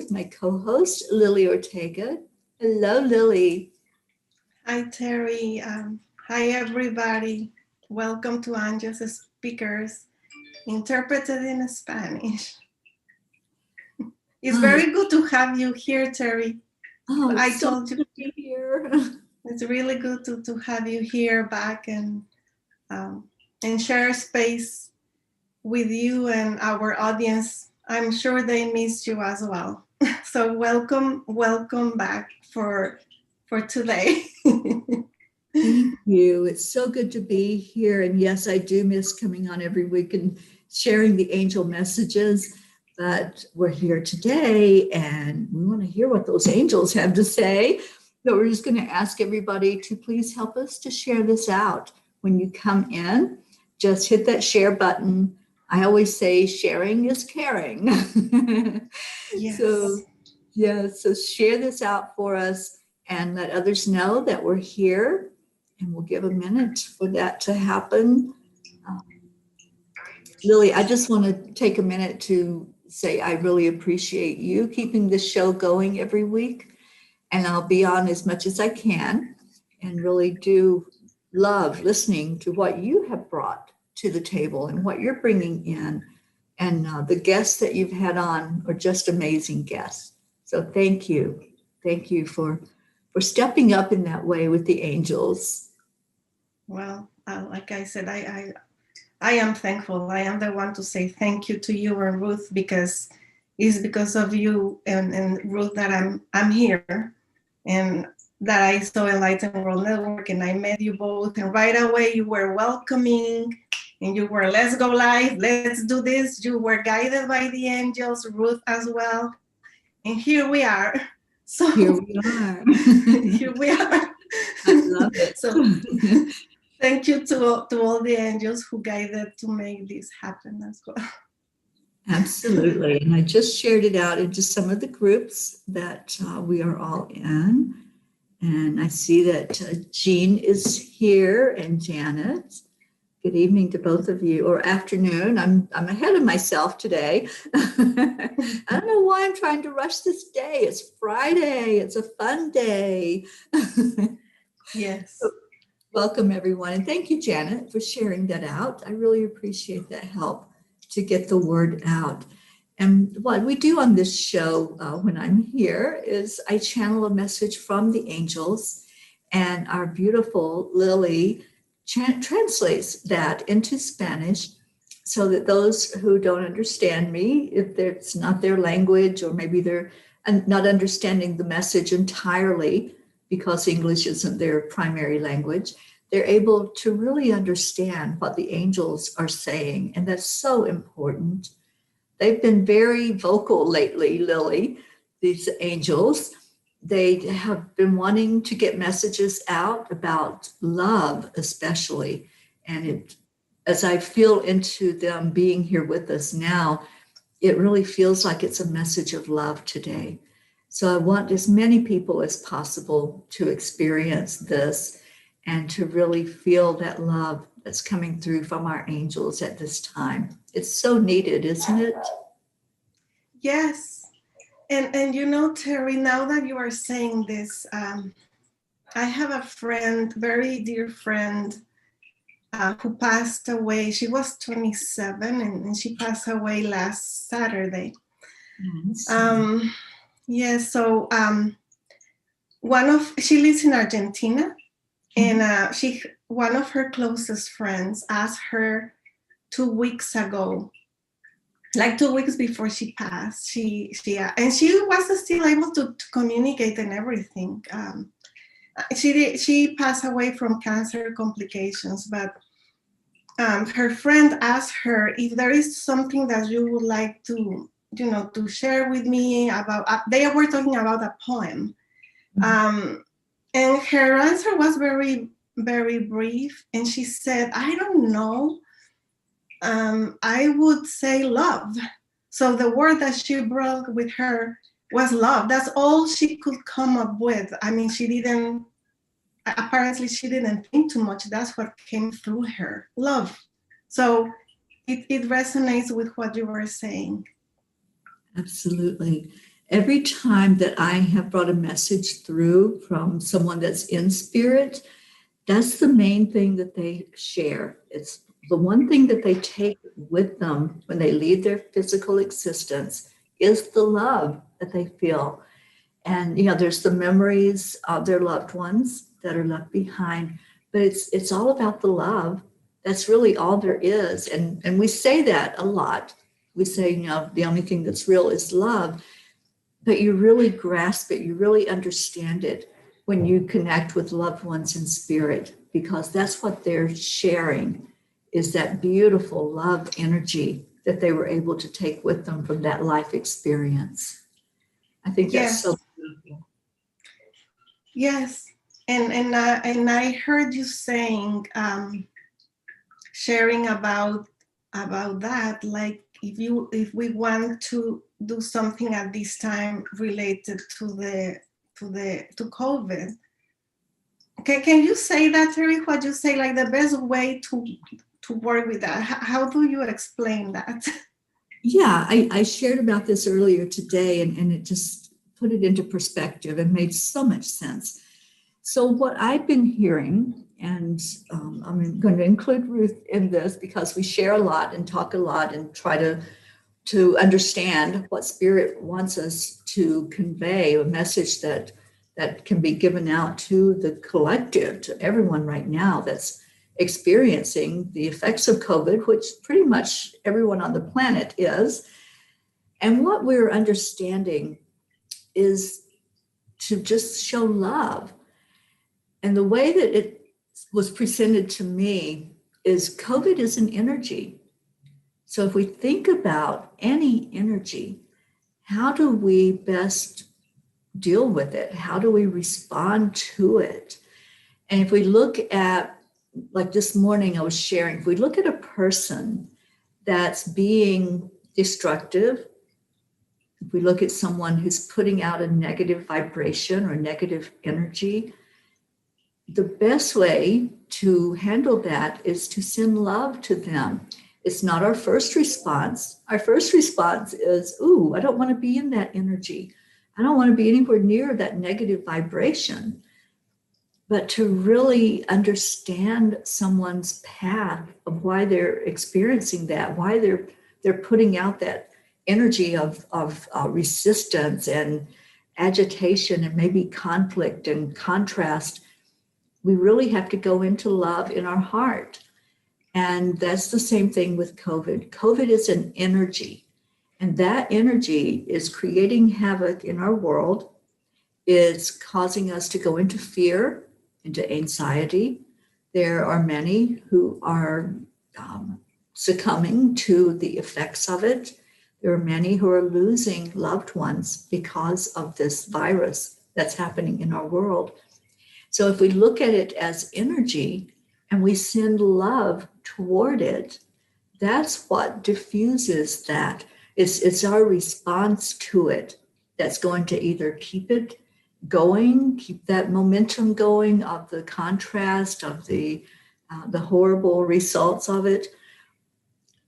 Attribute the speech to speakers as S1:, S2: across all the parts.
S1: with my co-host, Lily Ortega. Hello, Lily.
S2: Hi, Terry. Hi, everybody. Welcome to Angelspeakers, interpreted in Spanish. It's very good to have you here, Terry.
S1: I told you to be here.
S2: It's really good to have you here back and share space with you and our audience. I'm sure they missed you as well. So welcome back for today.
S1: Thank you. It's so good to be here. And yes, I do miss coming on every week and sharing the angel messages. But we're here today and we want to hear what those angels have to say. So we're just going to ask everybody to please help us to share this out. When you come in, just hit that share button. I always say sharing is caring.
S2: Yes.
S1: So share this out for us and let others know that we're here. And we'll give a minute for that to happen. Lily, I just want to take a minute to say I really appreciate you keeping this show going every week. And I'll be on as much as I can and really do love listening to what you have brought to the table and what you're bringing in. And the guests that you've had on are just amazing guests. So thank you. Thank you for stepping up in that way with the angels.
S2: Well, like I said, I am thankful. I am the one to say thank you to you and Ruth because it's because of you and Ruth that I'm here and that I saw Enlightened World Network and I met you both and right away you were welcoming and you were let's go live, let's do this. You were guided by the angels, Ruth as well. And here we are. So
S1: here we are.
S2: Here we are.
S1: I love it.
S2: So thank you to all the angels who guided to make this happen as well.
S1: Absolutely. And I just shared it out into some of the groups that we are all in. And I see that Jean is here and Janet. Good evening to both of you, or afternoon. I'm ahead of myself today. I don't know why I'm trying to rush this day. It's Friday. It's a fun day.
S2: Yes.
S1: So, welcome, everyone. And thank you, Janet, for sharing that out. I really appreciate that help to get the word out. And what we do on this show when I'm here is I channel a message from the angels, and our beautiful Lily translates that into Spanish so that those who don't understand me, if it's not their language or maybe they're not understanding the message entirely because English isn't their primary language, they're able to really understand what the angels are saying. And that's so important. They've been very vocal lately, Lily, these angels. They have been wanting to get messages out about love, especially. And as I feel into them being here with us now, it really feels like it's a message of love today. So I want as many people as possible to experience this and to really feel that love that's coming through from our angels at this time. It's so needed, isn't it?
S2: Yes. And you know, Terry, now that you are saying this, I have a friend, very dear friend, who passed away. She was 27 and she passed away last Saturday. Yes, so she lives in Argentina, and one of her closest friends asked her 2 weeks ago, like 2 weeks before she passed, she was still able to communicate and everything. She passed away from cancer complications, but her friend asked her if there is something that you would like to share with me about. They were talking about a poem, and her answer was very, very brief, and she said, "I don't know. I would say love." So the word that she brought with her was love. That's all she could come up with. I mean, apparently she didn't think too much. That's what came through her, love. So it resonates with what you were saying.
S1: Absolutely. Every time that I have brought a message through from someone that's in spirit, that's the main thing that they share. It's the one thing that they take with them when they leave their physical existence is the love that they feel. And there's the memories of their loved ones that are left behind, but it's all about the love. That's really all there is. And we say that a lot. We say, the only thing that's real is love, but you really grasp it, you really understand it when you connect with loved ones in spirit, because that's what they're sharing, is that beautiful love energy that they were able to take with them from that life experience. I think that's so beautiful.
S2: Yes, and I heard you saying, sharing about that, like if we want to do something at this time related to COVID. Can you say that, Terry? What you say, like the best way to work with that? How do you explain that?
S1: Yeah, I shared about this earlier today, and it just put it into perspective and made so much sense. So what I've been hearing, and I'm going to include Ruth in this because we share a lot and talk a lot and try to understand what Spirit wants us to convey, a message that can be given out to the collective, to everyone right now that's experiencing the effects of COVID, which pretty much everyone on the planet is. And what we're understanding is to just show love. And the way that it was presented to me is COVID is an energy. So if we think about any energy, how do we best deal with it? How do we respond to it? And if we look at, like this morning I was sharing, if we look at a person that's being destructive, if we look at someone who's putting out a negative vibration or negative energy, the best way to handle that is to send love to them. It's not our first response. Our first response is, ooh, I don't want to be in that energy. I don't want to be anywhere near that negative vibration. But to really understand someone's path of why they're experiencing that, why they're putting out that energy of resistance and agitation and maybe conflict and contrast, we really have to go into love in our heart. And that's the same thing with COVID. COVID is an energy, and that energy is creating havoc in our world. It's causing us to go into fear, into anxiety. There are many who are succumbing to the effects of it. There are many who are losing loved ones because of this virus that's happening in our world. So if we look at it as energy and we send love toward it, that's what diffuses that. It's our response to it that's going to either keep it going, keep that momentum going of the contrast of the horrible results of it.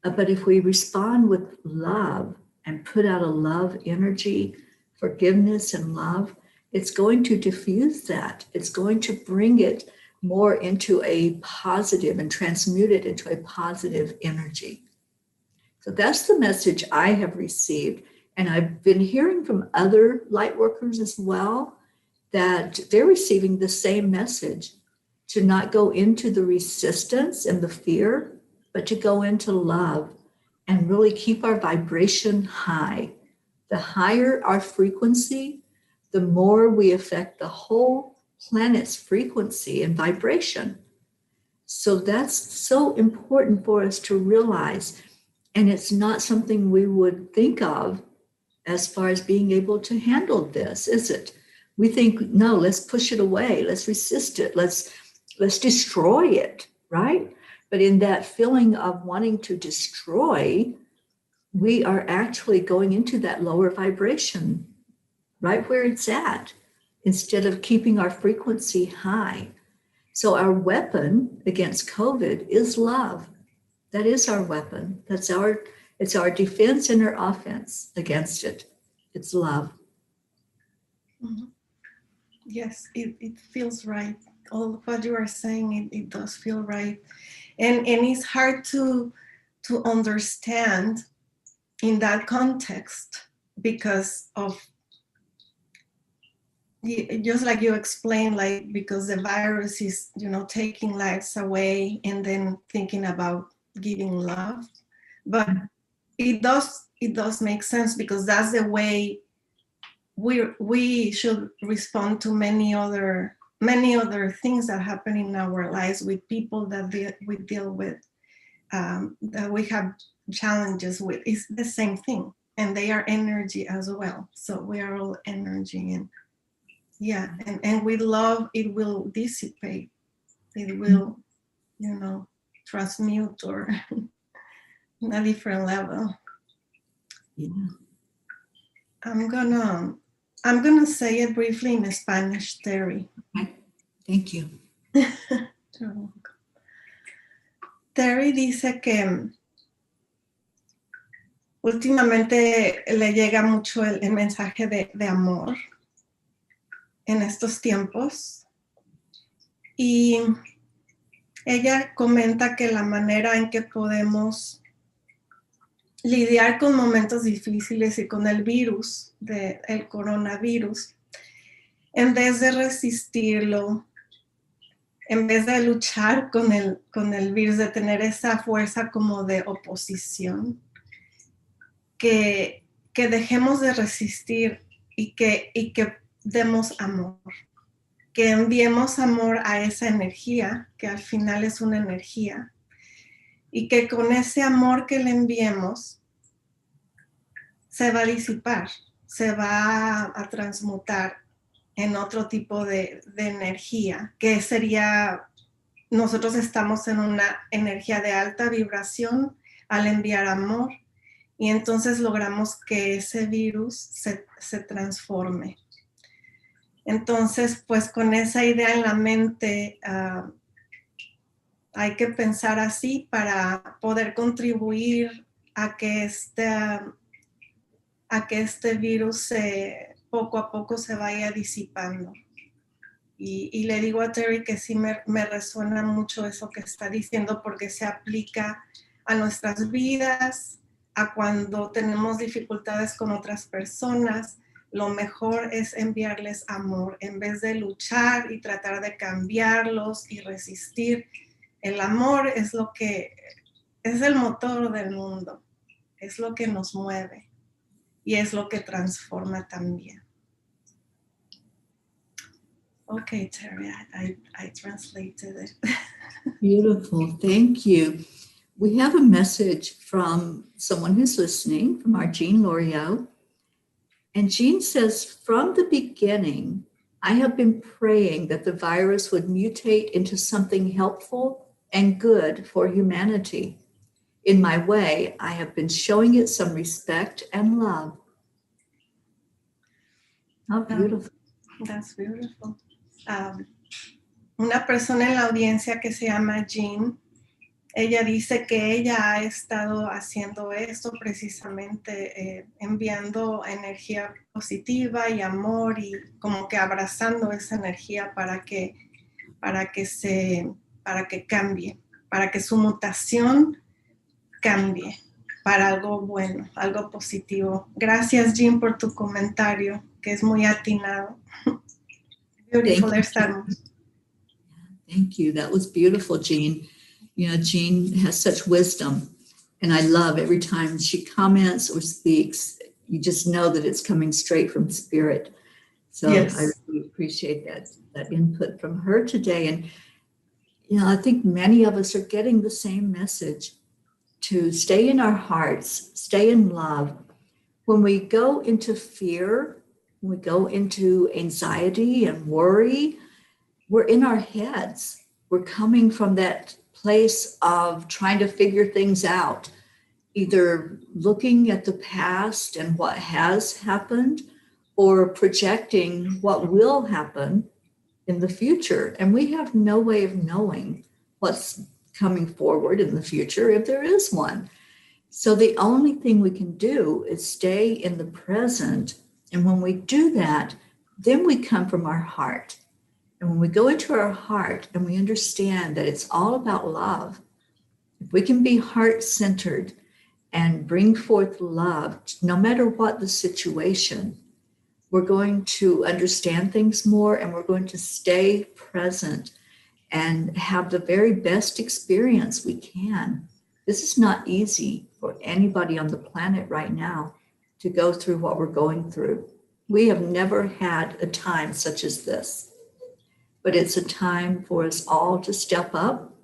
S1: But if we respond with love and put out a love energy, forgiveness and love, it's going to diffuse that. It's going to bring it more into a positive and transmute it into a positive energy. So that's the message I have received. And I've been hearing from other light workers as well that they're receiving the same message, to not go into the resistance and the fear, but to go into love and really keep our vibration high. The higher our frequency, the more we affect the whole planet's frequency and vibration. So that's so important for us to realize. And it's not something we would think of as far as being able to handle this, is it? We think, no, let's push it away. Let's resist it. Let's destroy it, right? But in that feeling of wanting to destroy, we are actually going into that lower vibration, right where it's at, instead of keeping our frequency high. So our weapon against COVID is love. That is our weapon. It's our defense and our offense against it. It's love.
S2: Mhm. Yes, it feels right. All of what you are saying, it does feel right. And it's hard to understand in that context because of, just like you explained, like because the virus is, taking lives away and then thinking about giving love. But it does make sense because that's the way we should respond to many other things that happen in our lives with people that we deal with, that we have challenges with. It's the same thing, and they are energy as well. So we are all energy, and yeah, and with love it will dissipate. It will, transmute or in a different level.
S1: Yeah.
S2: I'm gonna say it briefly in Spanish, Terry.
S1: Okay. Thank you.
S2: Terry dice que últimamente le llega mucho el mensaje de amor en estos tiempos, y ella comenta que la manera en que podemos lidiar con momentos difíciles y con el virus, el coronavirus, en vez de resistirlo, en vez de luchar con el virus, de tener esa fuerza como de oposición, que dejemos de resistir y que demos amor, que enviemos amor a esa energía, que al final es una energía, y que con ese amor que le enviemos se va a disipar, se va a transmutar en otro tipo de energía, que sería, nosotros estamos en una energía de alta vibración al enviar amor, y entonces logramos que ese virus se transforme. Entonces, pues con esa idea en la mente, hay que pensar así para poder contribuir a que este virus poco a poco se vaya disipando. Y le digo a Terry que sí me resuena mucho eso que está diciendo, porque se aplica a nuestras vidas, a cuando tenemos dificultades con otras personas. Lo mejor es enviarles amor en vez de luchar y tratar de cambiarlos y resistir. El amor es lo que es el motor del mundo, es lo que nos mueve y es lo que transforma también. Okay, Terry, I translated it.
S1: Beautiful. Thank you. We have a message from someone who's listening, from our Jean Loriot. And Jean says, from the beginning, I have been praying that the virus would mutate into something helpful and good for humanity. In my way, I have been showing it some respect and love. How beautiful.
S2: That's beautiful. Una persona en la audiencia que se llama Jean, ella dice que ella ha estado haciendo esto precisamente, enviando energía positiva y amor, y como que abrazando esa energía para que cambie, para que su mutación cambie para algo bueno, algo positivo. Gracias, Jean, por tu comentario, que es muy atinado. Beautiful, there estamos.
S1: Thank you. That was beautiful, Jean. You know, Jean has such wisdom, and I love every time she comments or speaks, you just know that it's coming straight from spirit. So yes. I really appreciate that input from her today. And, you know, I think many of us are getting the same message, to stay in our hearts, stay in love. When we go into fear, when we go into anxiety and worry, we're in our heads. We're coming from that place of trying to figure things out, either looking at the past and what has happened, or projecting what will happen in the future. And we have no way of knowing what's coming forward in the future, if there is one. So the only thing we can do is stay in the present. And when we do that, then we come from our heart. And when we go into our heart and we understand that it's all about love, if we can be heart-centered and bring forth love, no matter what the situation, we're going to understand things more and we're going to stay present and have the very best experience we can. This is not easy for anybody on the planet right now to go through what we're going through. We have never had a time such as this, but it's a time for us all to step up.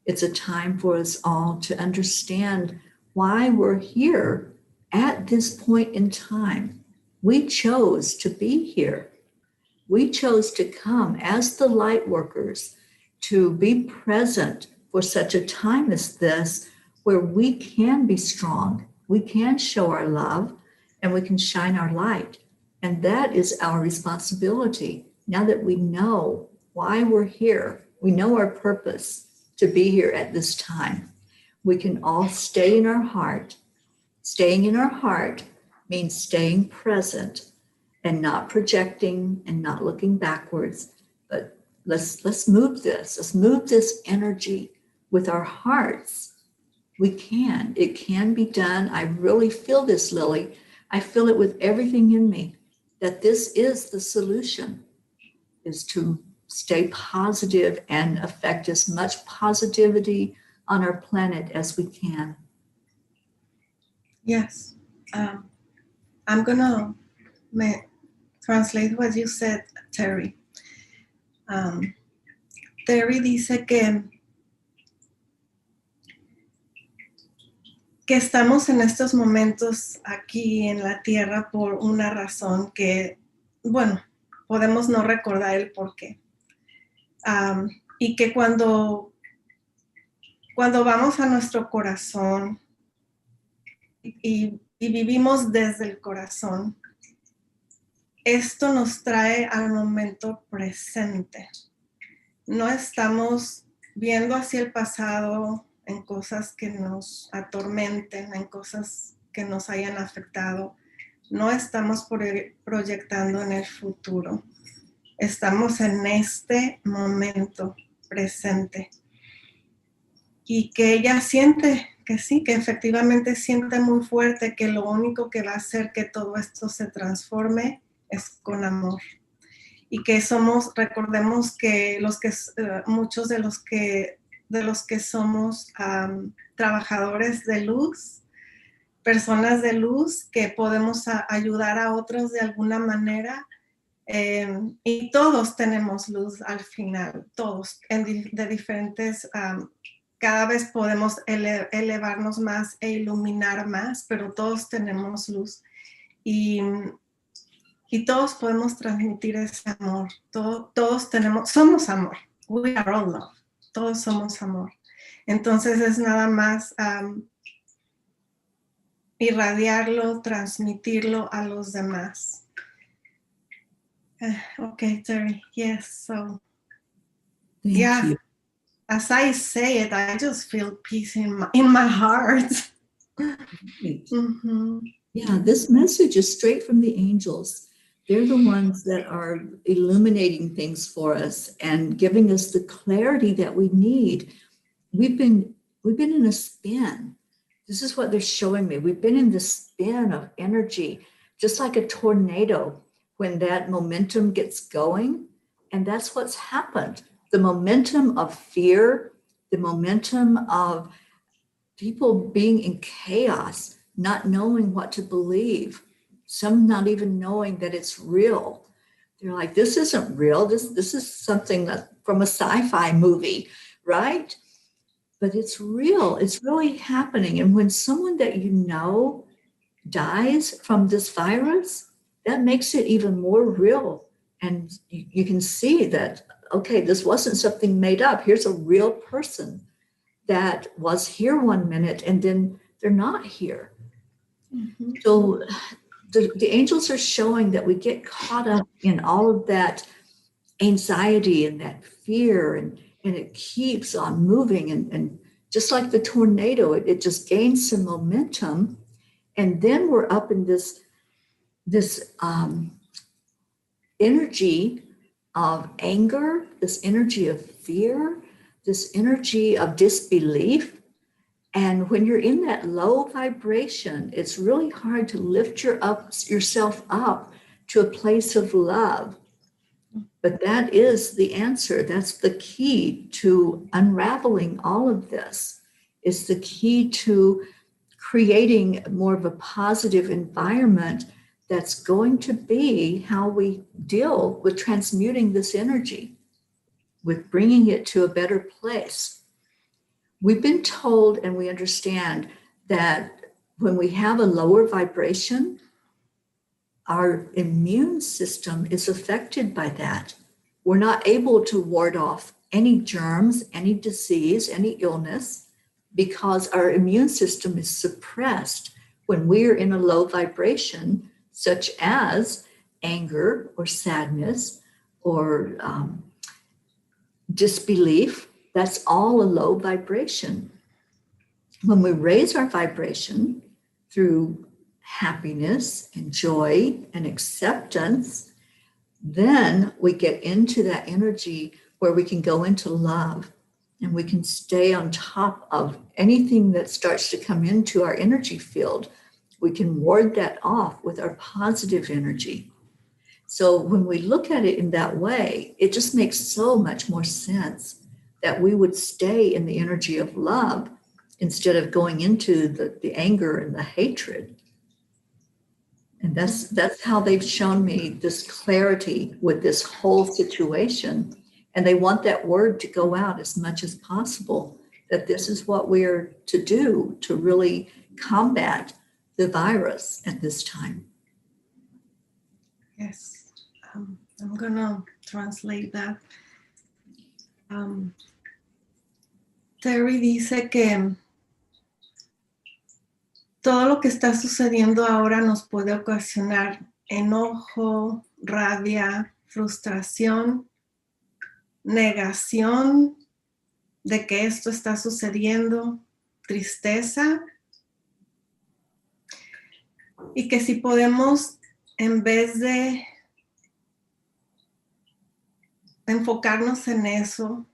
S1: It's a time for us all to understand why we're here at this point in time. We chose to be here. We chose to come as the light workers to be present for such a time as this, where we can be strong, we can show our love, and we can shine our light. And that is our responsibility. Now that we know why we're here, we know our purpose to be here at this time, we can all stay in our heart. Staying in our heart means staying present and not projecting and not looking backwards, but let's move this. Let's move this energy with our hearts. We can. It can be done. I really feel this, Lily. I feel it with everything in me, that this is the solution, is to stay positive and affect as much positivity on our planet as we can.
S2: Yes. I'm going to translate what you said, Terry. Terry dice que estamos en estos momentos aquí en la Tierra por una razón que, bueno, podemos no recordar el por qué. Y que cuando vamos a nuestro corazón y vivimos desde el corazón, esto nos trae al momento presente. No estamos viendo hacia el pasado en cosas que nos atormenten, en cosas que nos hayan afectado. No estamos proyectando en el futuro. Estamos en este momento presente. Y que ella siente que sí, que efectivamente siente muy fuerte que lo único que va a hacer que todo esto se transforme es con amor. Y que recordemos que muchos de los que somos trabajadores de luz, personas de luz, que podemos ayudar a otros de alguna manera, y todos tenemos luz al final, todos, de diferentes, cada vez podemos elevarnos más e iluminar más, pero todos tenemos luz. Y todos podemos transmitir ese amor. Somos amor. We are all love. Todos somos amor. Entonces es nada más irradiarlo, transmitirlo a los demás. Okay, Terry. Yes, so.
S1: Thank you.
S2: As I say it, I just feel peace in my heart.
S1: Right.
S2: Mm-hmm.
S1: Yeah, this message is straight from the angels. They're the ones that are illuminating things for us and giving us the clarity that we need. We've been in a spin. This is what they're showing me. We've been in this spin of energy, just like a tornado, when that momentum gets going. And that's what's happened. The momentum of fear, the momentum of people being in chaos, not knowing what to believe, some not even knowing that it's real. They're like, this isn't real. This is something from a sci-fi movie, right? But it's real. It's really happening. And when someone that you know dies from this virus, that makes it even more real. And you can see that, okay, this wasn't something made up. Here's a real person that was here one minute and then they're not here. Mm-hmm. So the angels are showing that we get caught up in all of that anxiety and that fear, and it keeps on moving. And just like the tornado, it just gains some momentum. And then we're up in this energy of anger, this energy of fear, this energy of disbelief. And when you're in that low vibration, it's really hard to lift yourself up to a place of love. But that is the answer. That's the key to unraveling all of this. It's the key to creating more of a positive environment that's going to be how we deal with transmuting this energy, with bringing it to a better place. We've been told and we understand that when we have a lower vibration, our immune system is affected by that. We're not able to ward off any germs, any disease, any illness, because our immune system is suppressed when we're in a low vibration, such as anger or sadness or disbelief. That's all a low vibration. When we raise our vibration through happiness and joy and acceptance, then we get into that energy where we can go into love and we can stay on top of anything that starts to come into our energy field. We can ward that off with our positive energy. So when we look at it in that way, it just makes so much more sense that we would stay in the energy of love instead of going into the anger and the hatred. And that's how they've shown me this clarity with this whole situation. And they want that word to go out as much as possible, that this is what we're to do to really combat the virus at this time.
S2: Yes, I'm gonna translate that. Terry dice que todo lo que está sucediendo ahora nos puede ocasionar enojo, rabia, frustración, negación de que esto está sucediendo, tristeza, y que si podemos, en vez de enfocarnos en eso,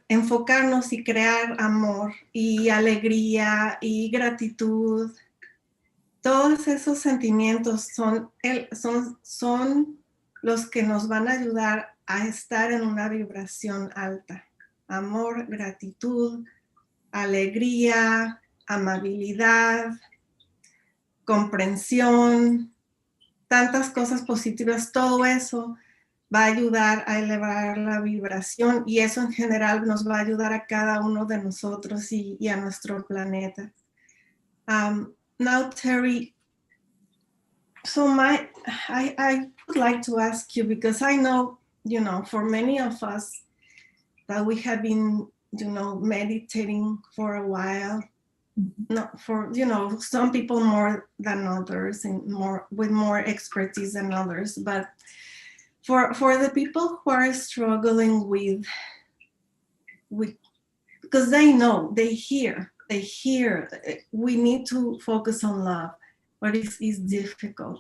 S2: enfocarnos y crear amor y alegría y gratitud. Todos esos sentimientos son los que nos van a ayudar a estar en una vibración alta. Amor, gratitud, alegría, amabilidad, comprensión, tantas cosas positivas, todo eso va a ayudar a elevar la vibración y eso en general nos va a ayudar a cada uno de nosotros y a nuestro planeta. Now, Terry, so I would like to ask you, because I know, for many of us that we have been, meditating for a while, not for, some people more than others and with more expertise than others, but for the people who are struggling with because they know, they hear we need to focus on love, but it's difficult.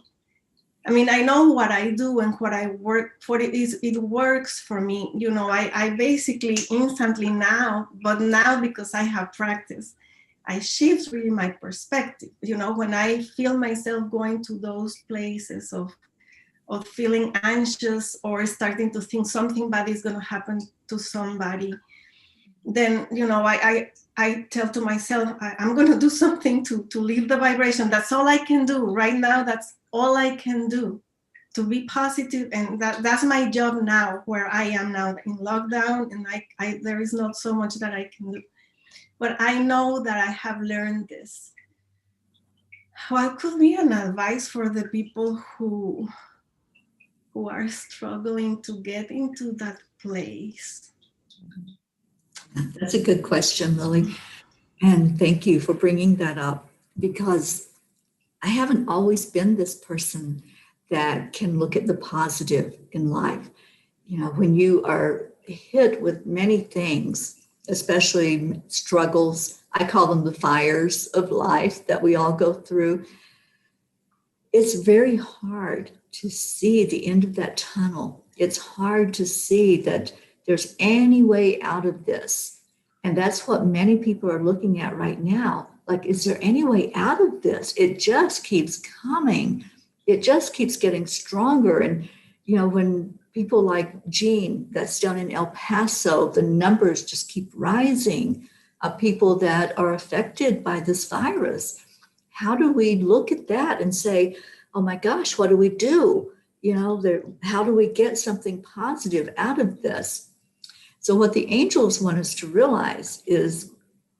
S2: I mean, I know what I do and what I work for, it works for me. I basically instantly now, but now because I have practice, I shift really my perspective. When I feel myself going to those places of feeling anxious or starting to think something bad is going to happen to somebody, then, I tell to myself, I'm going to do something to leave the vibration. That's all I can do right now. That's all I can do to be positive. And that's my job now, where I am now in lockdown. And there is not so much that I can do. But I know that I have learned this. What could be an advice for the people who are struggling to get into that place?
S1: That's a good question, Lily. And thank you for bringing that up, because I haven't always been this person that can look at the positive in life. When you are hit with many things, especially struggles, I call them the fires of life that we all go through. it's very hard to see the end of that tunnel. It's hard to see that there's any way out of this. And that's what many people are looking at right now. Like, is there any way out of this? It just keeps coming. It just keeps getting stronger. And, when people like Jean, that's down in El Paso, the numbers just keep rising of people that are affected by this virus. How do we look at that and say, oh my gosh, what do we do? How do we get something positive out of this? So what the angels want us to realize is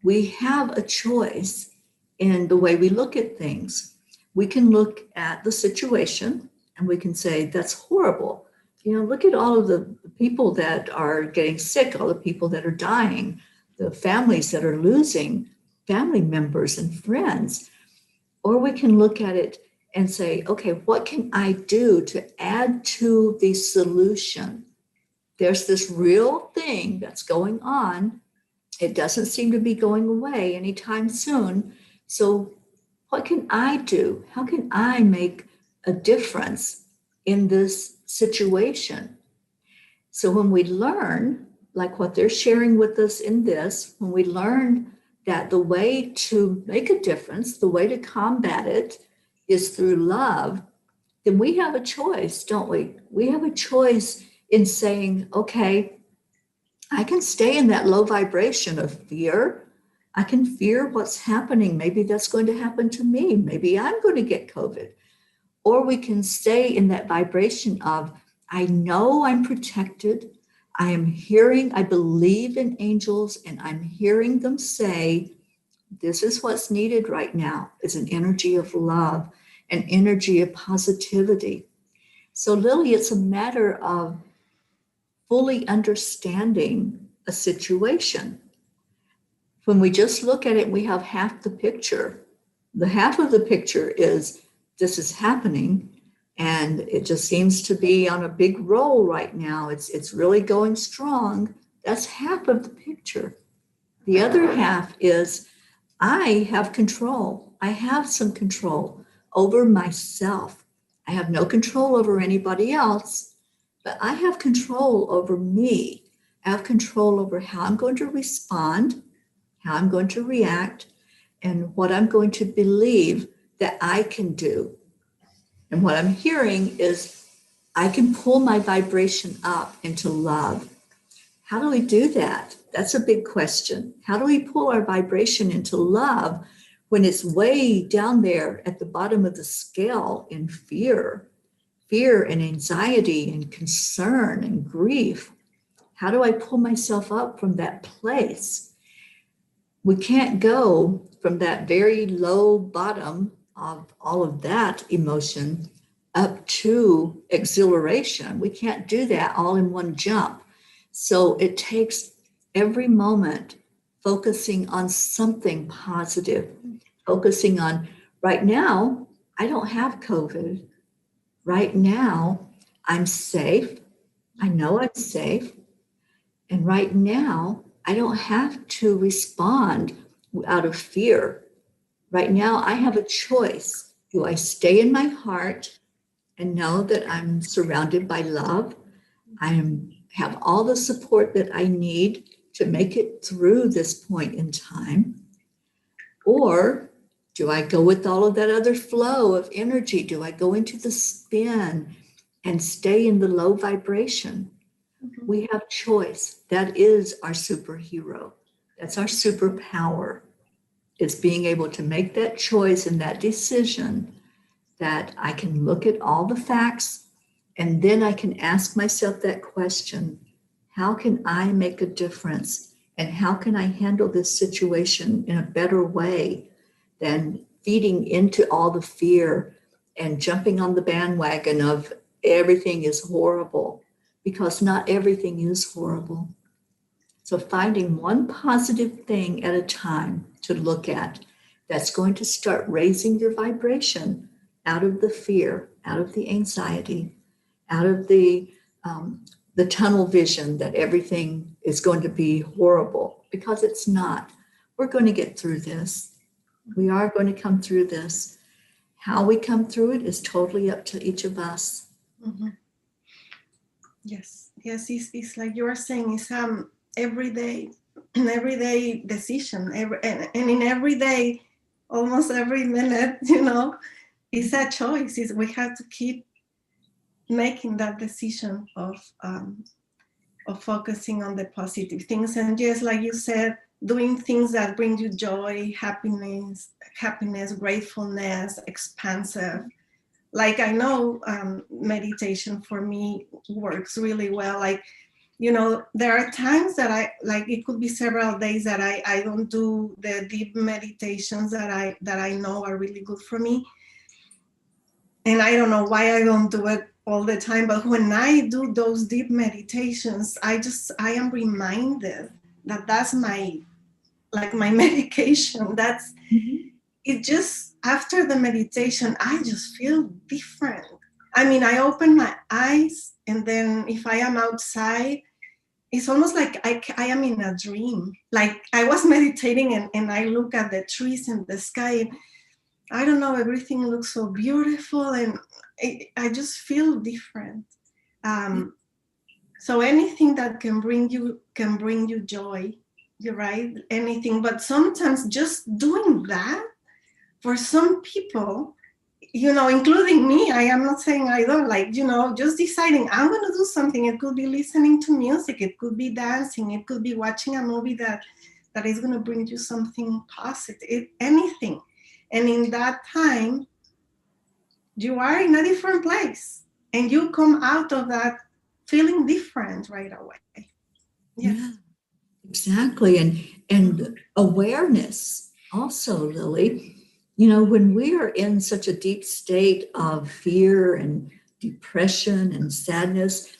S1: we have a choice in the way we look at things. We can look at the situation and we can say, that's horrible. Look at all of the people that are getting sick, all the people that are dying, the families that are losing family members and friends. Or we can look at it and say, okay, what can I do to add to the solution? There's this real thing that's going on. It doesn't seem to be going away anytime soon. So what can I do? How can I make a difference in this situation? So when we learn, like what they're sharing with us in this, when we learn that the way to make a difference, the way to combat it is through love, then we have a choice, don't we? We have a choice in saying, okay, I can stay in that low vibration of fear. I can fear what's happening. Maybe that's going to happen to me. Maybe I'm going to get COVID. Or we can stay in that vibration of, I know I'm protected. I believe in angels, and I'm hearing them say, this is what's needed right now, is an energy of love, an energy of positivity. So Lily, it's a matter of fully understanding a situation. When we just look at it, we have half the picture. The half of the picture is this is happening, and it just seems to be on a big roll right now. It's really going strong. That's half of the picture. The other half is I have control. I have some control over myself. I have no control over anybody else, but I have control over me. I have control over how I'm going to respond, how I'm going to react, and what I'm going to believe that I can do. And what I'm hearing is I can pull my vibration up into love. How do we do that? That's a big question. How do we pull our vibration into love when it's way down there at the bottom of the scale in fear and anxiety and concern and grief? How do I pull myself up from that place? We can't go from that very low bottom of all of that emotion up to exhilaration. We can't do that all in one jump. So it takes every moment focusing on something positive, focusing on right now, I don't have COVID. Right now, I'm safe. I know I'm safe. And right now, I don't have to respond out of fear. Right now, I have a choice. Do I stay in my heart and know that I'm surrounded by love? Have all the support that I need to make it through this point in time? Or do I go with all of that other flow of energy? Do I go into the spin and stay in the low vibration? Mm-hmm. We have choice. That is our superhero. That's our superpower. It's being able to make that choice and that decision that I can look at all the facts, and then I can ask myself that question, how can I make a difference? And how can I handle this situation in a better way than feeding into all the fear and jumping on the bandwagon of everything is horrible? Because not everything is horrible. So finding one positive thing at a time to look at that's going to start raising your vibration out of the fear, out of the anxiety, out of the tunnel vision that everything is going to be horrible, because it's not. We're going to get through this. We are going to come through this. How we come through it is totally up to each of us.
S2: Mm-hmm. Yes, it's like you are saying, it's everyday decision, and in every day, almost every minute, it's a choice. We have to keep making that decision of focusing on the positive things, and just like you said, doing things that bring you joy, happiness, gratefulness, expansive. Like I know meditation for me works really well. Like, there are times that it could be several days that I don't do the deep meditations that I know are really good for me. And I don't know why I don't do it all the time, but when I do those deep meditations, I am reminded that that's my medication. That's it. Just after the meditation, I just feel different. I mean, I open my eyes, and then if I am outside, it's almost like I am in a dream. Like I was meditating, and I look at the trees and the sky, and I don't know, everything looks so beautiful, and I just feel different. So anything that can bring you joy, you're right, anything. But sometimes just doing that, for some people, including me, I am not saying I don't, just deciding I'm going to do something. It could be listening to music, it could be dancing, it could be watching a movie that is going to bring you something positive, anything. And in that time, you are in a different place, and you come out of that feeling different right away. Yes.
S1: Yeah, exactly. And awareness also, Lily. When we are in such a deep state of fear and depression and sadness,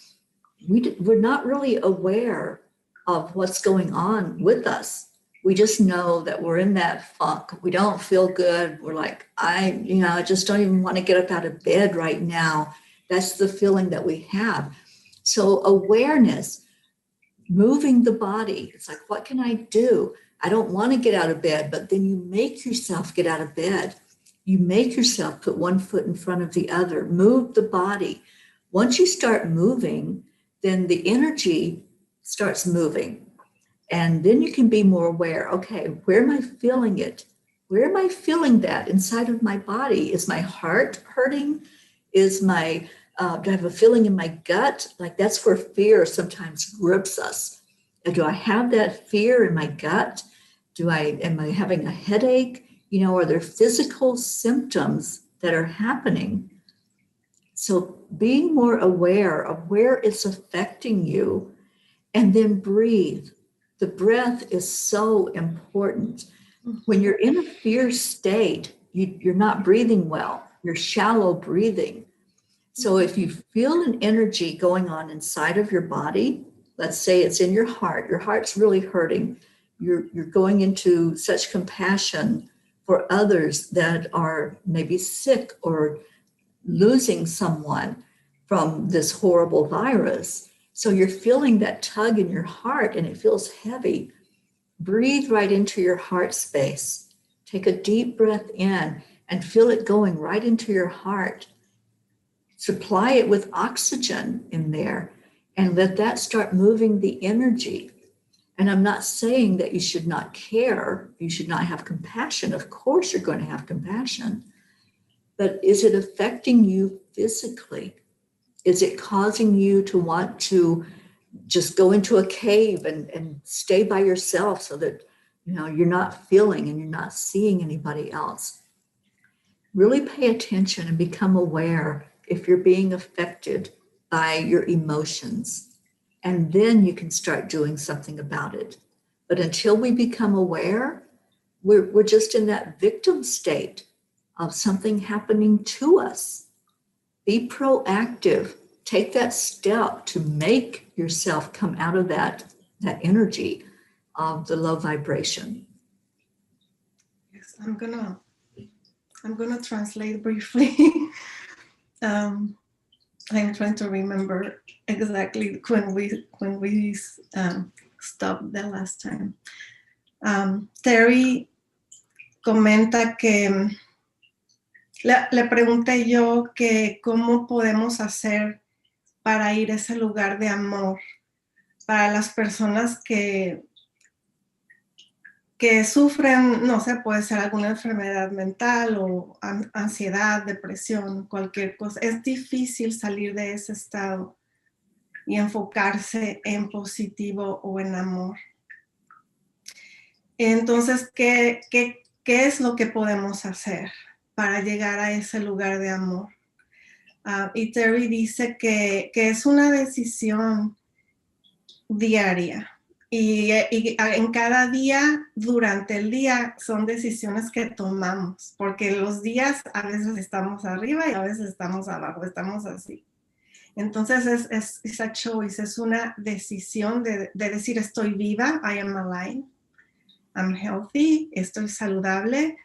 S1: we're not really aware of what's going on with us. We just know that we're in that funk. We don't feel good. We're like, I just don't even want to get up out of bed right now. That's the feeling that we have. So awareness, moving the body. It's like, what can I do? I don't want to get out of bed, but then you make yourself get out of bed. You make yourself put one foot in front of the other, move the body. Once you start moving, then the energy starts moving. And then you can be more aware. Okay, where am I feeling it? Where am I feeling that inside of my body? Is my heart hurting? Is my do I have a feeling in my gut? Like that's where fear sometimes grips us. Do I have that fear in my gut? Am I having a headache? Are there physical symptoms that are happening? So being more aware of where it's affecting you, and then breathe. The breath is so important. When you're in a fear state, you're not breathing well. You're shallow breathing. So if you feel an energy going on inside of your body, let's say it's in your heart's really hurting. You're going into such compassion for others that are maybe sick or losing someone from this horrible virus. So you're feeling that tug in your heart and it feels heavy. Breathe right into your heart space. Take a deep breath in and feel it going right into your heart. Supply it with oxygen in there and let that start moving the energy. And I'm not saying that you should not care, you should not have compassion. Of course, you're going to have compassion. But is it affecting you physically? Is it causing you to want to just go into a cave and stay by yourself so that you're not feeling and you're not seeing anybody else? Really pay attention and become aware if you're being affected by your emotions. And then you can start doing something about it. But until we become aware, we're just in that victim state of something happening to us. Be proactive. Take that step to make yourself come out of that energy of the low vibration.
S2: Yes, I'm gonna translate briefly. I'm trying to remember exactly when we stopped the last time. Terry comenta que Le pregunté yo que cómo podemos hacer para ir a ese lugar de amor para las personas que sufren, no sé, puede ser alguna enfermedad mental o ansiedad, depresión, cualquier cosa. Es difícil salir de ese estado y enfocarse en positivo o en amor. Entonces, ¿qué es lo que podemos hacer para llegar a ese lugar de amor? Y Terry dice que es una decisión diaria. Y en cada día, durante el día, son decisiones que tomamos, porque los días a veces estamos arriba y a veces estamos abajo, estamos así. Entonces es a choice, es una decisión de decir estoy viva, I am alive, I'm healthy, estoy saludable,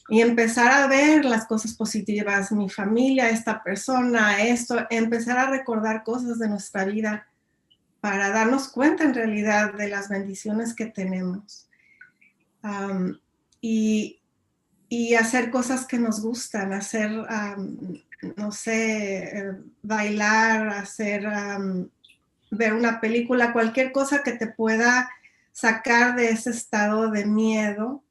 S2: y empezar a ver las cosas positivas, mi familia, esta persona, esto, empezar a recordar cosas de nuestra vida para darnos cuenta en realidad de las bendiciones que tenemos. Y hacer cosas que nos gustan, hacer, no sé, bailar, hacer, ver una película, cualquier cosa que te pueda sacar de ese estado de miedo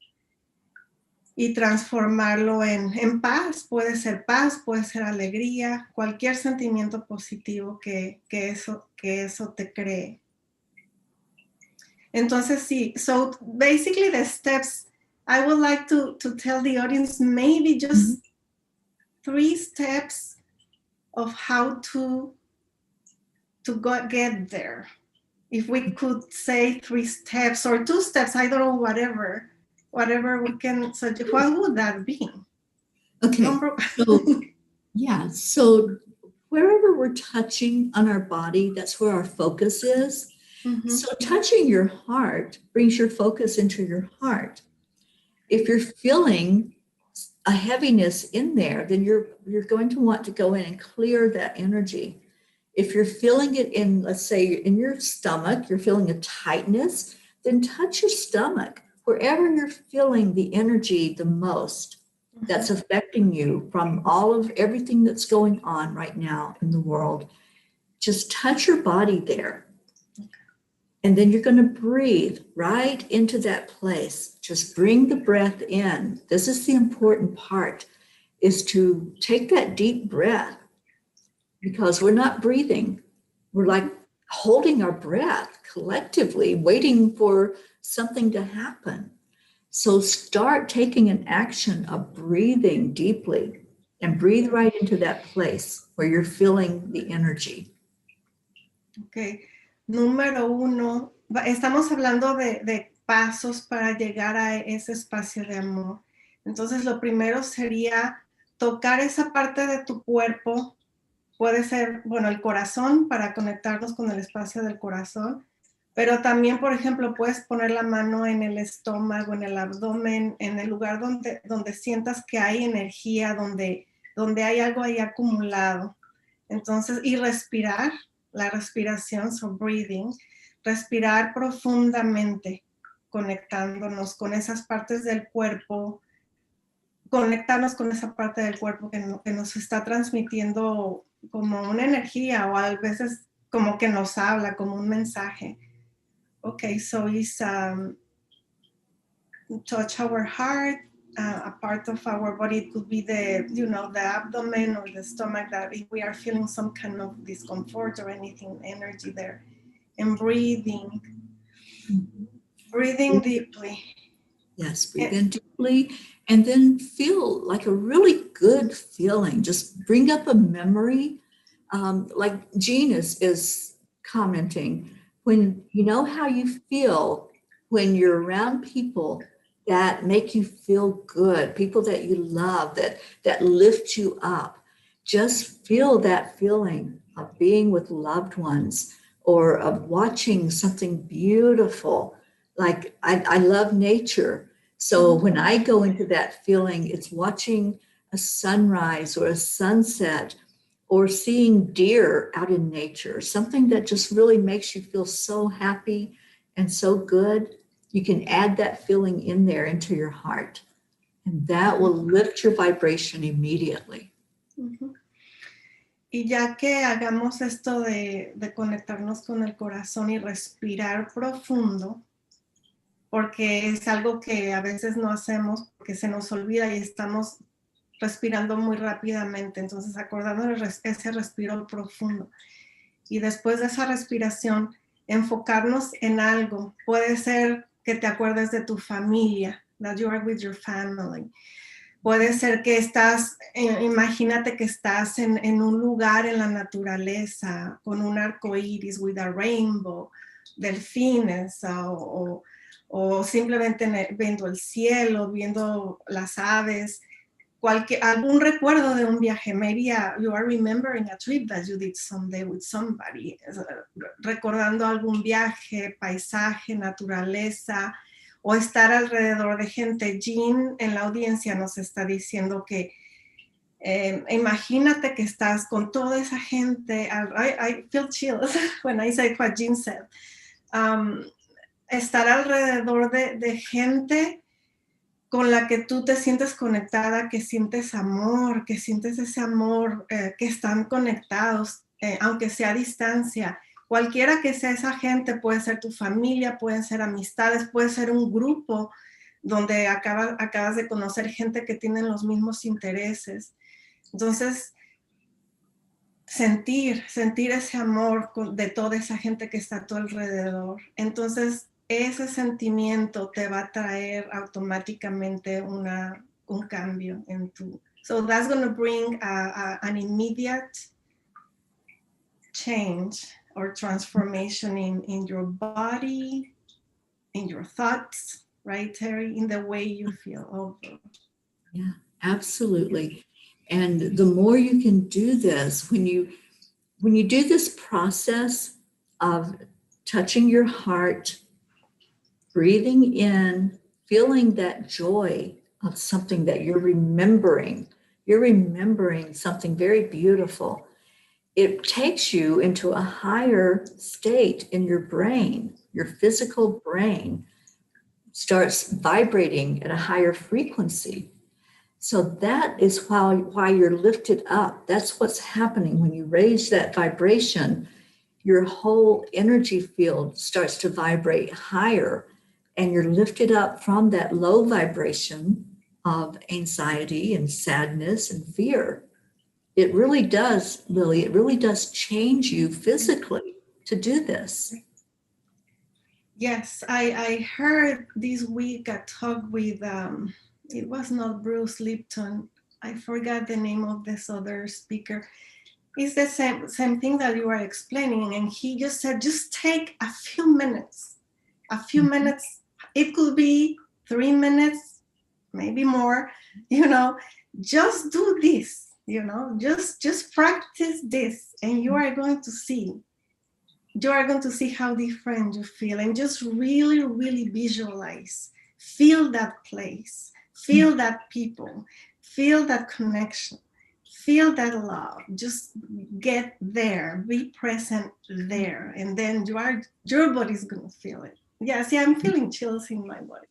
S2: y transformarlo en paz. Puede ser paz, puede ser alegría, cualquier sentimiento positivo que eso te cree. Entonces, sí, so basically the steps, I would like to tell the audience maybe just 3 steps of how to get there. If we could say 3 steps or 2 steps, I don't know, whatever we can suggest, what would that be?
S1: Okay, so yeah, so wherever we're touching on our body, that's where our focus is. Mm-hmm. So touching your heart brings your focus into your heart. If you're feeling a heaviness in there, then you're going to want to go in and clear that energy. If you're feeling it in, let's say, in your stomach, you're feeling a tightness, then touch your stomach. Wherever you're feeling the energy the most, that's affecting you from all of everything that's going on right now in the world, just touch your body there. And then you're going to breathe right into that place. Just bring the breath in. This is the important part, is to take that deep breath, because we're not breathing. We're like holding our breath collectively, waiting for something to happen. So start taking an action of breathing deeply and breathe right into that place where you're feeling the energy.
S2: Okay. Número 1, estamos hablando de pasos para llegar a ese espacio de amor. Entonces, lo primero sería tocar esa parte de tu cuerpo. Puede ser, bueno, el corazón, para conectarnos con el espacio del corazón, pero también, por ejemplo, puedes poner la mano en el estómago, en el abdomen, en el lugar donde sientas que hay energía, donde hay algo ahí acumulado. Entonces, y respirar, la respiración, so breathing, respirar profundamente, conectándonos con esas partes del cuerpo, conectarnos con esa parte del cuerpo que nos está transmitiendo como una energía, o a veces como que nos habla, como un mensaje. Okay, so it's touch our heart, a part of our body. It could be the abdomen or the stomach, that if we are feeling some kind of discomfort or anything, energy there. And breathing deeply.
S1: Yes, breathe in deeply, and then feel like a really good feeling. Just bring up a memory, like Jean is commenting, when you know how you feel when you're around people that make you feel good, people that you love, that lift you up. Just feel that feeling of being with loved ones, or of watching something beautiful. Like I love nature. So when I go into that feeling, it's watching a sunrise or a sunset, or seeing deer out in nature, something that just really makes you feel so happy and so good. You can add that feeling in there into your heart. And that will lift your vibration immediately.
S2: Ujú. Y ya que hagamos esto de conectarnos con el corazón y respirar profundo, porque es algo que a veces no hacemos porque se nos olvida y estamos respirando muy rápidamente, entonces acordándonos ese respiro profundo. Y después de esa respiración, enfocarnos en algo. Puede ser que te acuerdes de tu familia, that you are with your family. Puede ser que imagínate que estás en un lugar en la naturaleza con un arco iris with a rainbow, delfines, o simplemente viendo el cielo, viendo las aves, algún recuerdo de un viaje. Maybe you are remembering a trip that you did someday with somebody, recordando algún viaje, paisaje, naturaleza, o estar alrededor de gente. Jean en la audiencia nos está diciendo que imagínate que estás con toda esa gente. I feel chills when I say what Jean said. Estar alrededor de gente con la que tú te sientes conectada, que sientes amor, que sientes ese amor, que están conectados, aunque sea a distancia. Cualquiera que sea esa gente, puede ser tu familia, pueden ser amistades, puede ser un grupo donde acabas de conocer gente que tienen los mismos intereses. Entonces, sentir ese amor de toda esa gente que está a tu alrededor. Entonces, ese sentimiento te va a traer automáticamente un cambio en tu... So that's going to bring an immediate change or transformation in your body, in your thoughts, right, Terry? In the way you feel over.
S1: Yeah, absolutely. And the more you can do this, when you do this process of touching your heart, breathing in, feeling that joy of something that you're remembering something very beautiful, it takes you into a higher state in your brain. Your physical brain starts vibrating at a higher frequency. So that is why you're lifted up. That's what's happening when you raise that vibration. Your whole energy field starts to vibrate higher, and you're lifted up from that low vibration of anxiety and sadness and fear. It really does, Lily, it really does change you physically to do this.
S2: Yes, I heard this week a talk with, it was not Bruce Lipton. I forgot the name of this other speaker. It's the same thing that you are explaining. And he just said, just take a few minutes. It could be 3 minutes, maybe more, just do this, just practice this, and you are going to see how different you feel. And just really, really visualize, feel that place, feel that people, feel that connection, feel that love. Just get there, be present there, and then your body's gonna feel it. Yeah, see, I'm feeling chills in my body.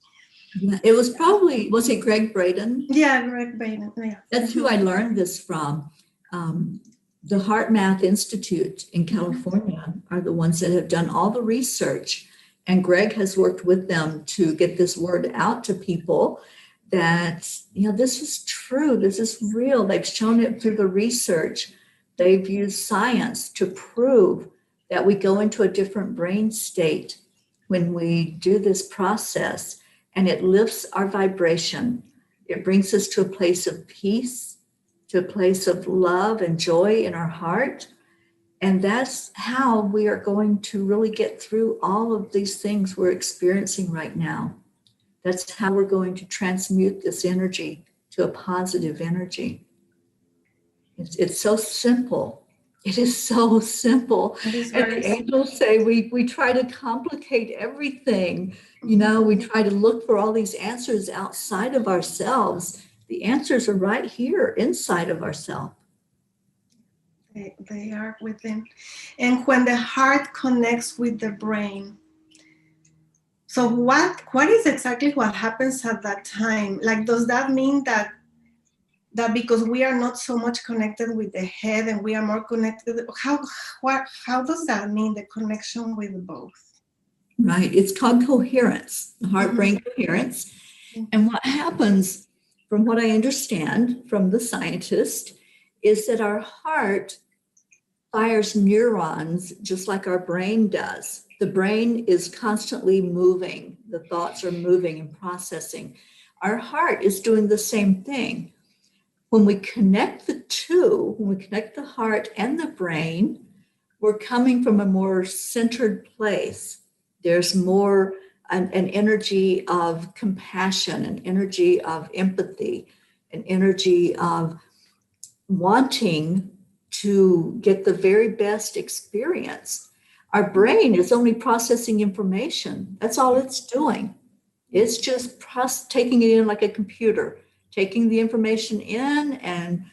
S1: Yeah, it was probably, was it Greg Braden?
S2: Yeah, Greg Braden, yeah.
S1: That's who I learned this from. The Heart Math Institute in California are the ones that have done all the research. And Greg has worked with them to get this word out to people that, this is true, this is real. They've shown it through the research. They've used science to prove that we go into a different brain state when we do this process, and it lifts our vibration. It brings us to a place of peace, to a place of love and joy in our heart. And that's how we are going to really get through all of these things we're experiencing right now. That's how we're going to transmute this energy to a positive energy. It's so simple. It is so simple. And the angels say we try to complicate everything. We try to look for all these answers outside of ourselves. The answers are right here inside of ourselves.
S2: They are within. And when the heart connects with the brain, So what is exactly what happens at that time? Like, does that mean that because we are not so much connected with the head and we are more connected, how does that mean, the connection with both?
S1: Right. It's called coherence, heart-brain coherence.
S2: Mm-hmm.
S1: And what happens, from what I understand from the scientist, is that our heart fires neurons just like our brain does. The brain is constantly moving. The thoughts are moving and processing. Our heart is doing the same thing. When we connect the two, when we connect the heart and the brain, we're coming from a more centered place. There's more an energy of compassion, an energy of empathy, an energy of wanting to get the very best experience. Our brain is only processing information. That's all it's doing. It's just taking it in like a computer, taking the information in and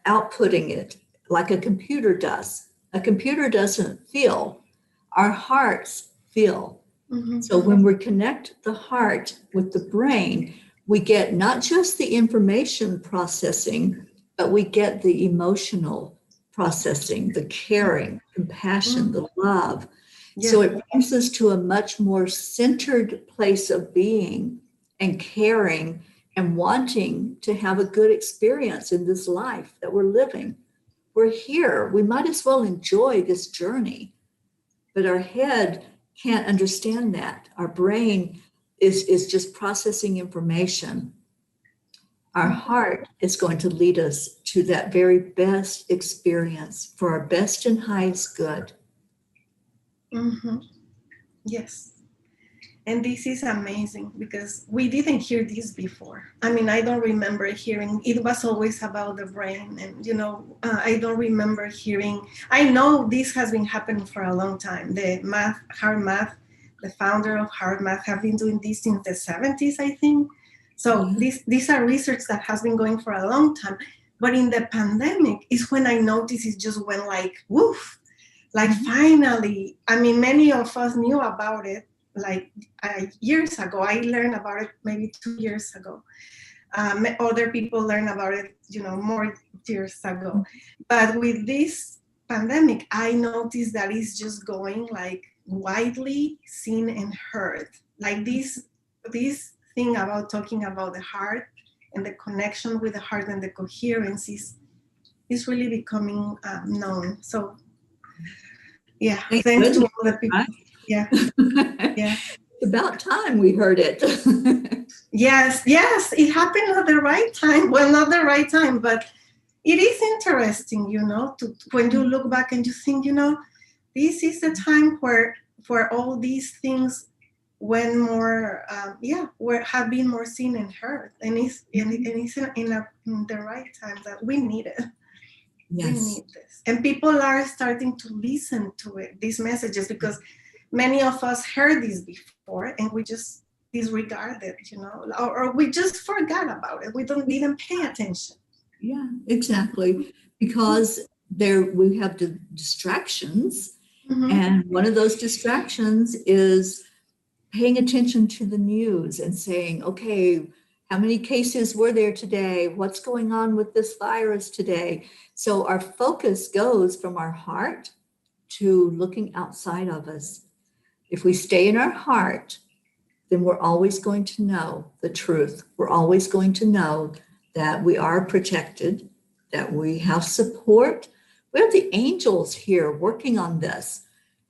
S1: outputting it like a computer does. A computer doesn't feel. Our hearts feel.
S2: Mm-hmm.
S1: So when we connect the heart with the brain, we get not just the information processing, but we get the emotional processing, the caring, compassion, the love.
S2: Yeah.
S1: So it brings us to a much more centered place of being and caring and wanting to have a good experience in this life that we're living. We're here. We might as well enjoy this journey. But our head can't understand that. Our brain is just processing information. Our heart is going to lead us to that very best experience for our best and highest good.
S2: Mm-hmm. Yes. And this is amazing because we didn't hear this before. I mean, I don't remember hearing, it was always about the brain. And, I don't remember hearing, I know this has been happening for a long time. The hard math, the founder of hard math have been doing this since the 70s, I think. So these are research that has been going for a long time. But in the pandemic is when I noticed it just went like, woof, like finally. I mean, many of us knew about it like years ago. I learned about it maybe 2 years ago. Other people learned about it, more years ago. But with this pandemic, I noticed that it's just going like widely seen and heard. Like this thing about talking about the heart and the connection with the heart and the coherence is really becoming known. So yeah, thanks to all the people. Yeah. Yeah.
S1: It's about time we heard it.
S2: Yes, it happened at the right time. Well, not the right time, but it is interesting, when you look back and you think, this is the time where all these things went more, have been more seen and heard, and it's in the right time that we need it.
S1: Yes.
S2: We need this, and people are starting to listen to it, these messages, because many of us heard this before and we just disregard it, or we just forgot about it. We didn't pay attention.
S1: Yeah, exactly. Because we have the distractions, and one of those distractions is paying attention to the news and saying, okay, how many cases were there today? What's going on with this virus today? So our focus goes from our heart to looking outside of us. If we stay in our heart, then we're always going to know the truth. We're always going to know that we are protected, that we have support. We have the angels here working on this.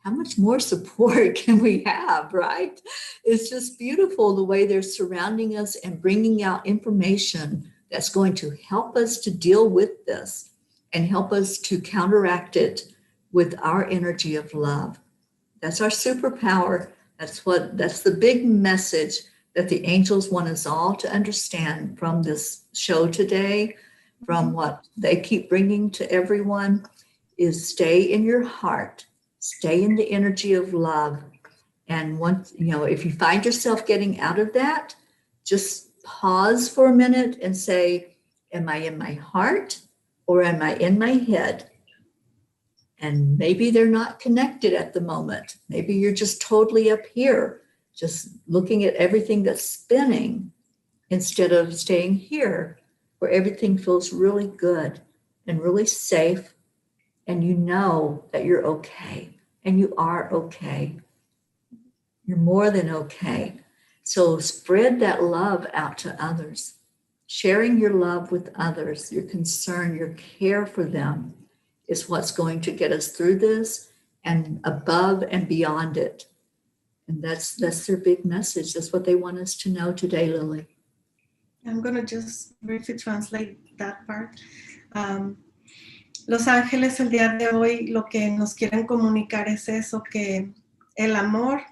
S1: How much more support can we have, right? It's just beautiful the way they're surrounding us and bringing out information that's going to help us to deal with this and help us to counteract it with our energy of love. That's our superpower. That's the big message that the angels want us all to understand from this show today, from what they keep bringing to everyone, is stay in your heart, stay in the energy of love. And once, if you find yourself getting out of that, just pause for a minute and say, am I in my heart or am I in my head? And maybe they're not connected at the moment. Maybe you're just totally up here. just looking at everything that's spinning instead of staying here where everything feels really good and really safe, and you know that you're okay, and you are okay. You're more than okay. So spread that love out to others. Sharing your love with others, your concern, your care for them is what's going to get us through this and above and beyond it. And that's their big message. That's what they want us to know today, Lily.
S2: I'm going to just briefly translate that part. Los ángeles el día de hoy lo que nos quieren comunicar es eso, que el amor,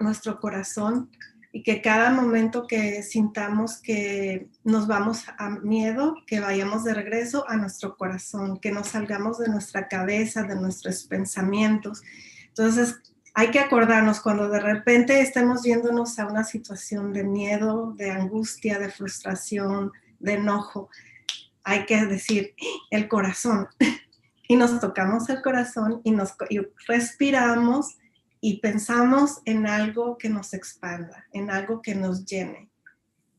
S2: nuestro corazón, y que cada momento que sintamos que nos vamos a miedo, que vayamos de regreso a nuestro corazón, que nos salgamos de nuestra cabeza, de nuestros pensamientos. Entonces, hay que acordarnos cuando de repente estemos viéndonos a una situación de miedo, de angustia, de frustración, de enojo, hay que decir el corazón. Y nos tocamos el corazón y respiramos y pensamos en algo que nos expanda, en algo que nos llene.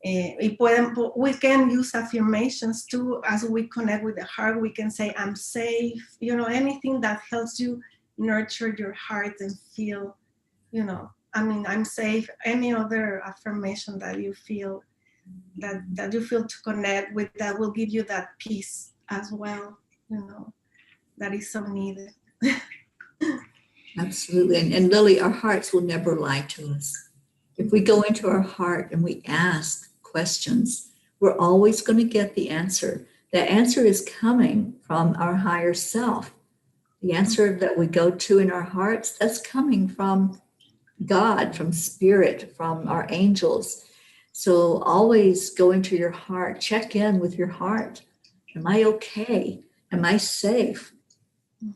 S2: We can use affirmations too as we connect with the heart. We can say, I'm safe, anything that helps you nurture your heart and feel, I'm safe. Any other affirmation that you feel, that you feel to connect with, that will give you that peace as well, that is so needed.
S1: Absolutely. And Lily, our hearts will never lie to us. If we go into our heart and we ask questions, we're always going to get the answer. The answer is coming from our higher self. The answer that we go to in our hearts, that's coming from God, from spirit, from our angels. So always go into your heart, check in with your heart. Am I okay? Am I safe?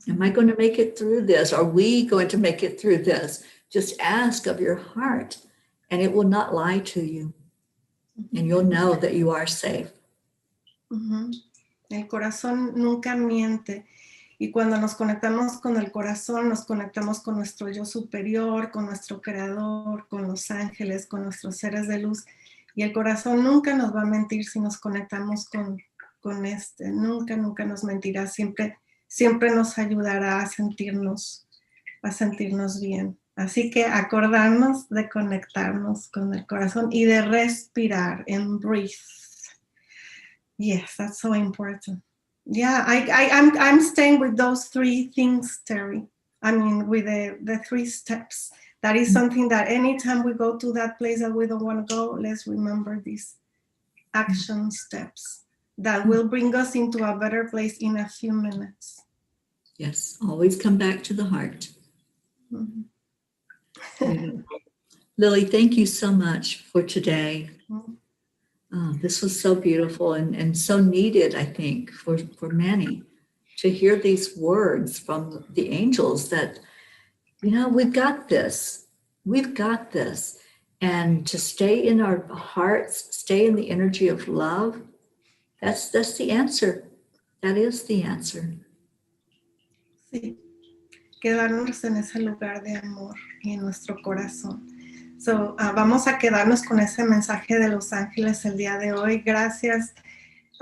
S1: Am I going to make it through this? Are we going to make it through this? Just ask of your heart, and it will not lie to you. And you'll know that you are safe.
S2: El corazón nunca miente. Y cuando nos conectamos con el corazón, nos conectamos con nuestro yo superior, con nuestro creador, con los ángeles, con nuestros seres de luz. Y el corazón nunca nos va a mentir si nos conectamos con este. Nunca nos mentirá. Siempre nos ayudará a sentirnos bien. Así que acordarnos de conectarnos con el corazón y de respirar and breathe. Yes, that's so important. Yeah, I'm staying with those three things, Terry. With the 3 steps. That is something that anytime we go to that place that we don't want to go, let's remember these action steps that will bring us into a better place in a few minutes.
S1: Yes, always come back to the heart. Lily, thank you so much for today. This was so beautiful and so needed, I think, for many to hear these words from the angels that, we've got this. We've got this. And to stay in our hearts, stay in the energy of love, that's the answer. That is the answer.
S2: Sí, quedarnos en ese lugar de amor y en nuestro corazón. So, vamos a quedarnos con ese mensaje de los ángeles el día de hoy. Gracias.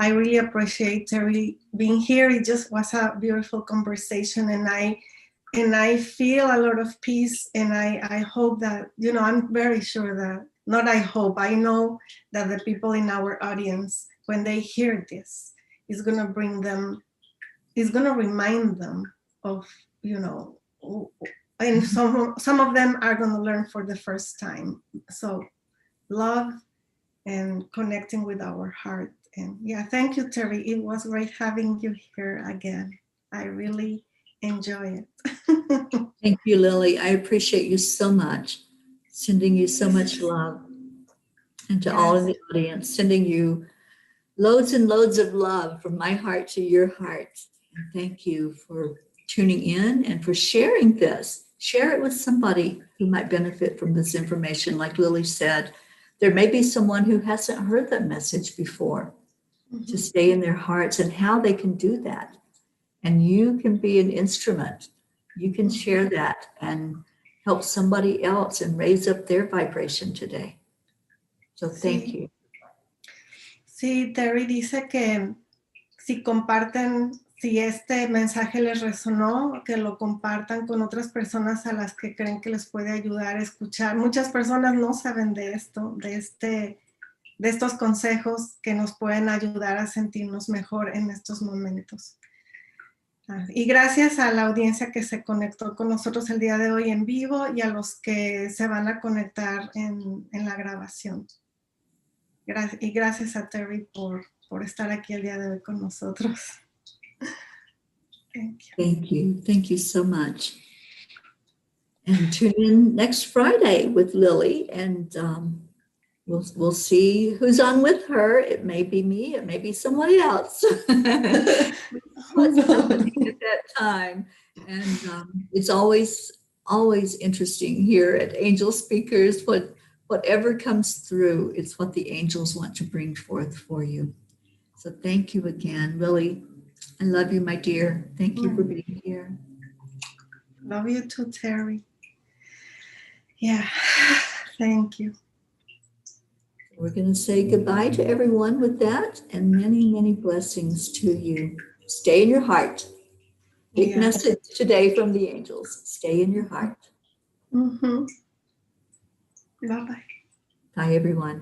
S2: I really appreciate Terry being here. It just was a beautiful conversation, and I feel a lot of peace, and I hope that, I'm very sure that, not I hope, I know that the people in our audience, when they hear this, it's going to remind them of, and some of them are going to learn for the first time. So love and connecting with our heart. And yeah, thank you, Terry. It was great having you here again. I really enjoy it.
S1: Thank you, Lily. I appreciate you so much. Sending you so much love. And to all in the audience, sending you loads and loads of love from my heart to your heart. And thank you for tuning in and for sharing this. Share it with somebody who might benefit from this information. Like Lily said, there may be someone who hasn't heard that message before, to stay in their hearts and how they can do that. And you can be an instrument. You can share that and help somebody else and raise up their vibration today. So thank you.
S2: Sí, Terry dice que si comparten, si este mensaje les resonó, que lo compartan con otras personas a las que creen que les puede ayudar a escuchar. Muchas personas no saben de esto, de estos consejos que nos pueden ayudar a sentirnos mejor en estos momentos. Y gracias a la audiencia que se conectó con nosotros el día de hoy en vivo y a los que se van a conectar en la grabación. Y gracias a Terry por estar aquí el día de hoy con nosotros. Thank you.
S1: Thank you. Thank you so much. And tune in next Friday with Lily, and we'll see who's on with her. It may be me. It may be somebody else. What's happening at that time? And it's always interesting here at Angelspeakers. Whatever comes through, it's what the angels want to bring forth for you. So thank you again, Lily. I love you, my dear. Thank you for being here.
S2: Love you too, Terry. Yeah, thank you.
S1: We're going to say goodbye to everyone with that, and many, many blessings to you. Stay in your heart. Big message today from the angels. Stay in your heart.
S2: Mm-hmm. Bye-bye.
S1: Bye, everyone.